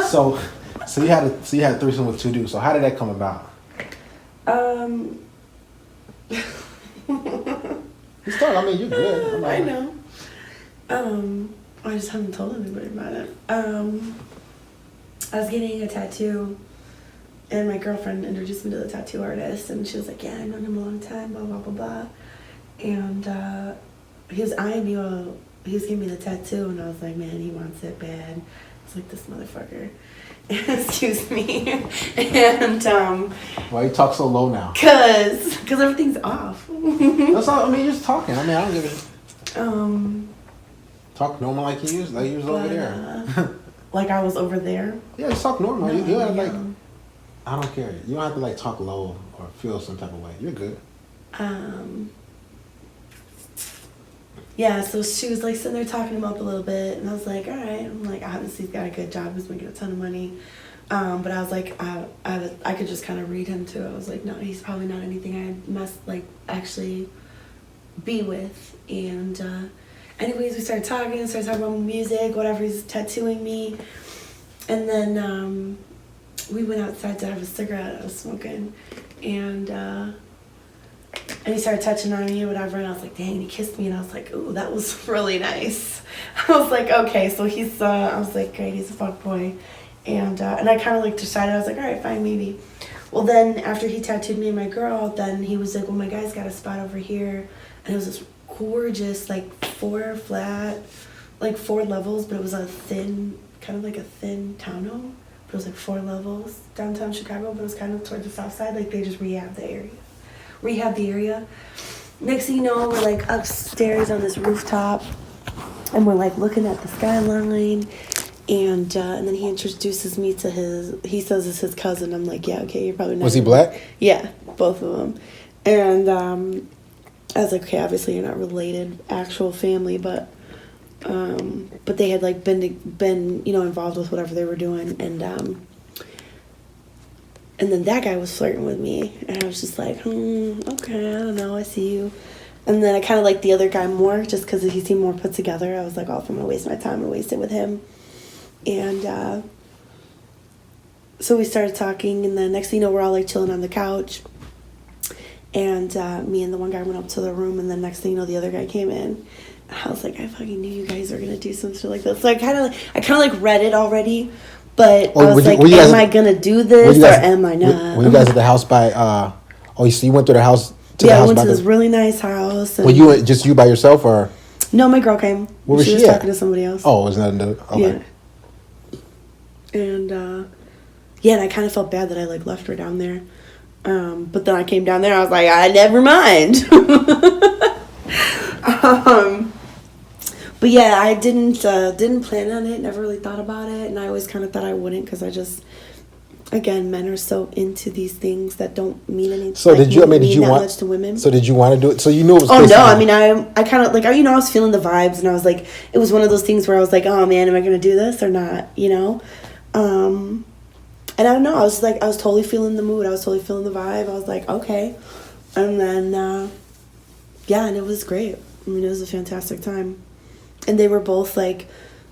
So you had a threesome with two dudes. So how did that come about? You start. I mean, you're good. I know. I just haven't told anybody about it. I was getting a tattoo, and my girlfriend introduced me to the tattoo artist, and she was like, "Yeah, I've known him a long time, blah blah blah blah." And he was eyeing me while he was giving me the tattoo, and I was like, "Man, he wants it bad." It's like, this motherfucker. Excuse me. And why you talk so low now? Cause everything's off. That's all. I mean, you're just talking. I mean, I don't give a talk normal like you was over there. Like I was over there. Yeah, just talk normal. No, you have like, I don't care. You don't have to like talk low or feel some type of way. You're good. Yeah, so she was like sitting there talking him up a little bit, and I was like, all right. I'm like, obviously he's got a good job, he's making a ton of money. But I was like, I could just kind of read him too. I was like, no, he's probably not anything I must like actually be with. And anyways, we started talking about music, whatever. He's tattooing me, and then we went outside to have a cigarette. I was smoking, and he started touching on me or whatever, and I was like, dang, he kissed me, and I was like, ooh, that was really nice. I was like, okay, so he's, I was like, great, he's a fuck boy. And I kind of like decided, I was like, all right, fine, maybe. Well, then after he tattooed me and my girl, then he was like, well, my guy's got a spot over here, and it was this gorgeous, like, 4 levels, but it was a thin, kind of like a thin townhome, but it was like 4 levels downtown Chicago, but it was kind of towards the south side, like they just rehabbed the area. Next thing you know, we're like upstairs on this rooftop, and we're like looking at the skyline, and then he introduces me to he says it's his cousin. I'm like, yeah, okay, you're probably not. Was he black? Yeah, both of them. And I was like, okay, obviously you're not related, actual family, but they had like been involved with whatever they were doing, and then that guy was flirting with me, and I was just like, okay, I don't know, I see you. And then I kind of liked the other guy more, just because he seemed more put together. I was like, oh, if I'm going to waste my time, I'm going to waste it with him. And so we started talking, and then next thing you know, we're all like chilling on the couch. And me and the one guy went up to the room, and then next thing you know, the other guy came in. I was like, I fucking knew you guys were going to do some shit like this. So I kind of read it already. But I was like, am I going to do this or am I not? Were you guys at the house by, so you went to the house? I went to this really nice house. Were you just you by yourself or? No, my girl came. Where was she was talking to somebody else. Oh, it was nothing to do? Okay. Yeah. And, and I kind of felt bad that I, like, left her down there. But then I came down there, I was like, never mind. But yeah, I didn't plan on it, never really thought about it, and I always kind of thought I wouldn't, because I just, again, men are so into these things that don't mean anything. So did you want much to women? So did you want to do it? So you knew it was. Oh no, I mean, I kind of like, I was feeling the vibes, and I was like, it was one of those things where I was like, oh man, am I gonna do this or not? And I don't know, I was totally feeling the mood, I was totally feeling the vibe. I was like, okay, and then and it was great. I mean, it was a fantastic time. And they were both like,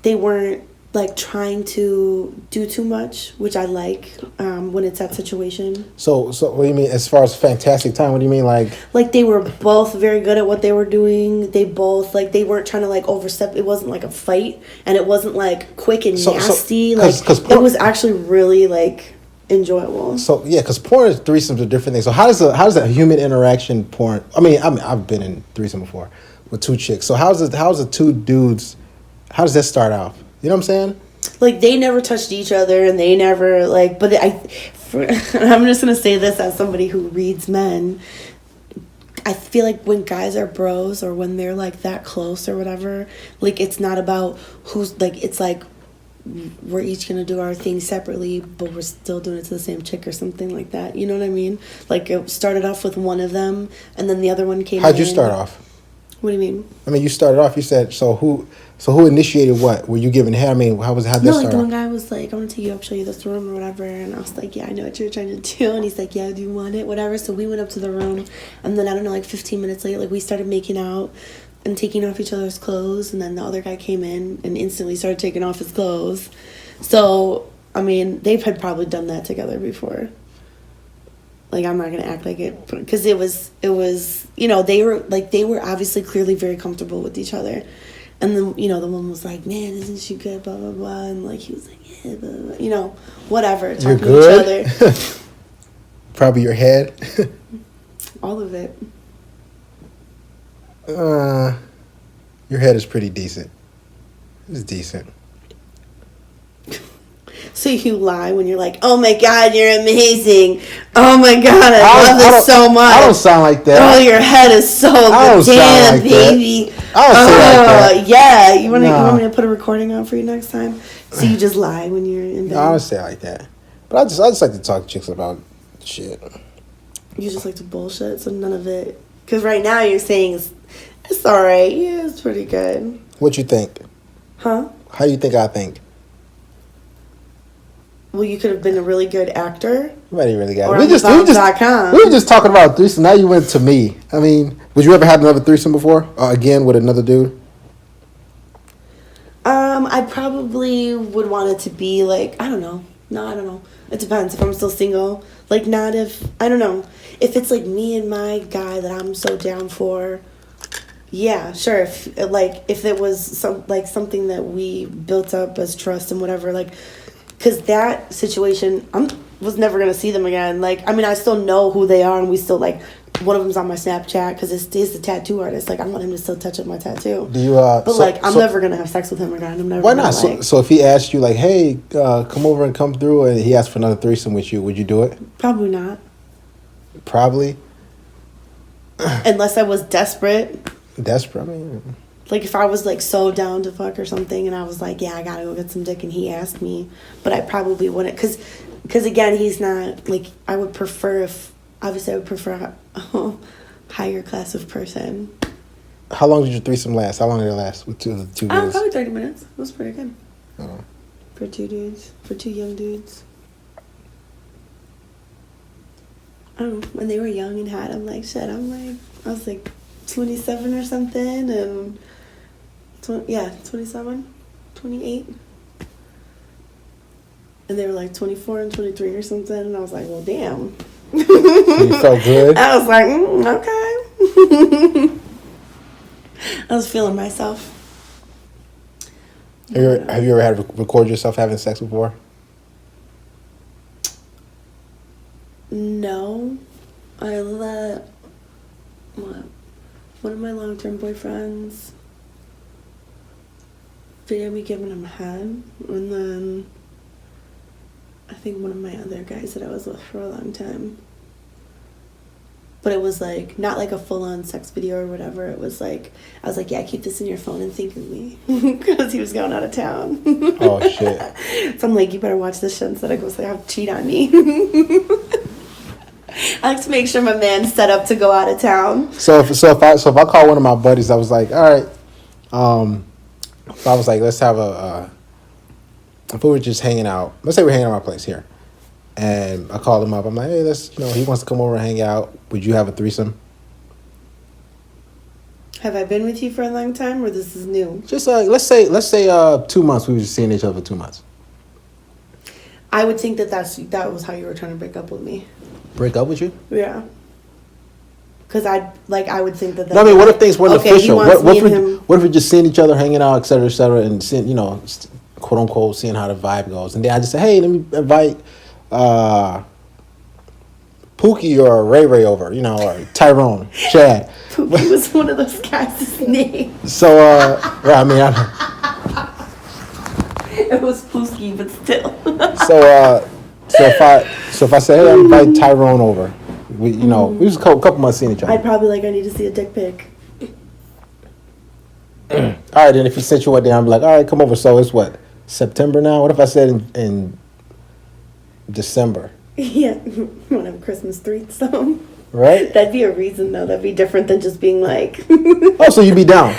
they weren't like trying to do too much, which I like when it's that situation. So what do you mean as far as fantastic time? What do you mean like? Like they were both very good at what they were doing. They both they weren't trying to like overstep. It wasn't like a fight, and it wasn't like quick and nasty. It was actually really like enjoyable. So yeah, because porn is threesomes are different things. So how does that human interaction porn? I mean, I've been in threesome before with 2 chicks. So how's the 2 dudes? How does that start off? You know what I'm saying? Like they never touched each other, and they never like. But I'm just gonna say this as somebody who reads men. I feel like when guys are bros or when they're like that close or whatever, like it's not about who's like. It's like we're each gonna do our thing separately, but we're still doing it to the same chick or something like that. You know what I mean? Like it started off with one of them, and then the other one came. How'd you start off? What do you mean? I mean, you started off. You said so. Who initiated what? Were you giving head? I mean, how'd that start? No, like the one guy was like, "I want to take you up, show you this room or whatever," and I was like, "Yeah, I know what you're trying to do," and he's like, "Yeah, do you want it? Whatever." So we went up to the room, and then I don't know, like 15 minutes later, like we started making out and taking off each other's clothes, and then the other guy came in and instantly started taking off his clothes. So I mean, they've had probably done that together before. Like, I'm not gonna act like it, because it was, you know, they were obviously clearly very comfortable with each other, and then, you know, the woman was like, "Man, isn't she good?" Blah blah blah, and like he was like, "Yeah, blah, blah, blah," you know, whatever. You're Talking to good. each other, Probably your head. all of it. Your head is pretty decent. It's decent. So you lie when you're like, "Oh my God, you're amazing. Oh my God, I love this so much." I don't sound like that. Oh, your head is so damn, like baby. That. I don't say like that. Yeah. You want me to put a recording on for you next time? So you just lie when you're in bed? No, I don't say like that. But I just like to talk to chicks about shit. You just like to bullshit, so none of it. Because right now you're saying it's all right. Yeah, it's pretty good. What you think? Huh? How you think I think? Well, you could have been a really good actor. Nobody really got or it. We were just talking about threesome. Now you went to me. I mean, would you ever had another threesome before? Again with another dude? I probably would want it to be like, I don't know. No, I don't know. It depends if I'm still single. Like, not if, I don't know. If it's like me and my guy that I'm so down for, yeah, sure. If it was something that we built up as trust and whatever, like, because that situation, was never going to see them again. Like, I mean, I still know who they are, and we still, like, one of them's on my Snapchat, because he's the tattoo artist. Like, I want him to still touch up my tattoo. Do you, I'm never going to have sex with him again. I'm never. Why not? So if he asked you, like, hey, come over and come through, and he asked for another threesome with you, would you do it? Probably not. Probably? Unless I was desperate. Desperate? I mean... Like, if I was, like, so down to fuck or something, and I was like, yeah, I gotta go get some dick, and he asked me, but I probably wouldn't, because again, he's not, like, I would prefer a higher class of person. How long did your threesome last? How long did it last with two dudes? Probably 30 minutes. It was pretty good. Oh. For two young dudes. I don't know, when they were young and hot, I was like 27 or something, and 27, 28. And they were like 24 and 23 or something, and I was like, well, damn. So you felt good? I was like, okay. I was feeling myself. Have you ever had to record yourself having sex before? No. I let one of my long-term boyfriends video me giving him head, and then I think one of my other guys that I was with for a long time. But it was like not like a full-on sex video or whatever. It was like, I was like, yeah, keep this in your phone and think of me, because he was going out of town. Oh shit! So I'm like, you better watch this shit instead of go say, cheat on me. I like to make sure my man's set up to go out of town. So if I call one of my buddies, I was like, all right, if I was like, let's have if we were just hanging out, let's say we're hanging out at my place here, and I called him up, I'm like, hey, he wants to come over and hang out. Would you have a threesome? Have I been with you for a long time, or this is new? Just let's say 2 months. We were just seeing each other for 2 months. I would think that was how you were trying to break up with me. Break up with you? Yeah. Because I would think that. No, I mean, what if things weren't official? What if we're just seeing each other, hanging out, et cetera, and seeing, quote unquote, seeing how the vibe goes, and then I just say, hey, let me invite Pookie or Ray Ray over, or Tyrone, Chad. Pookie was one of those guys' names. So, I mean, it was Pookie, but still. So if I say, hey, I invite Tyrone over, we was a couple months seeing each other. I'd probably I need to see a dick pic. All right, then if he sent you one day, I'm like, all right, come over. So it's what, September now? What if I said in December? Yeah, you want to have a Christmas threesome? Right? That'd be a reason, though. That'd be different than just being like... Oh, so you'd be down?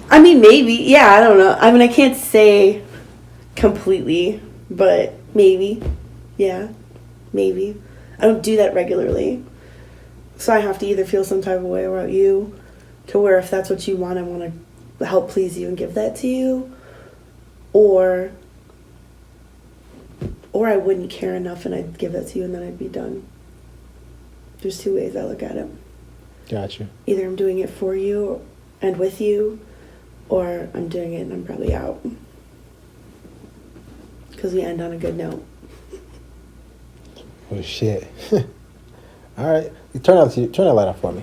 I mean, maybe. Yeah, I don't know. I mean, I can't say completely, but maybe. Yeah, maybe. I don't do that regularly. So I have to either feel some type of way about you, to where if that's what you want, I want to help please you and give that to you, or or I wouldn't care enough and I'd give it to you and then I'd be done. There's two ways I look at it. Gotcha. Either I'm doing it for you and with you, or I'm doing it and I'm probably out. Because we end on a good note. Oh shit. All right. Turn that light off for me.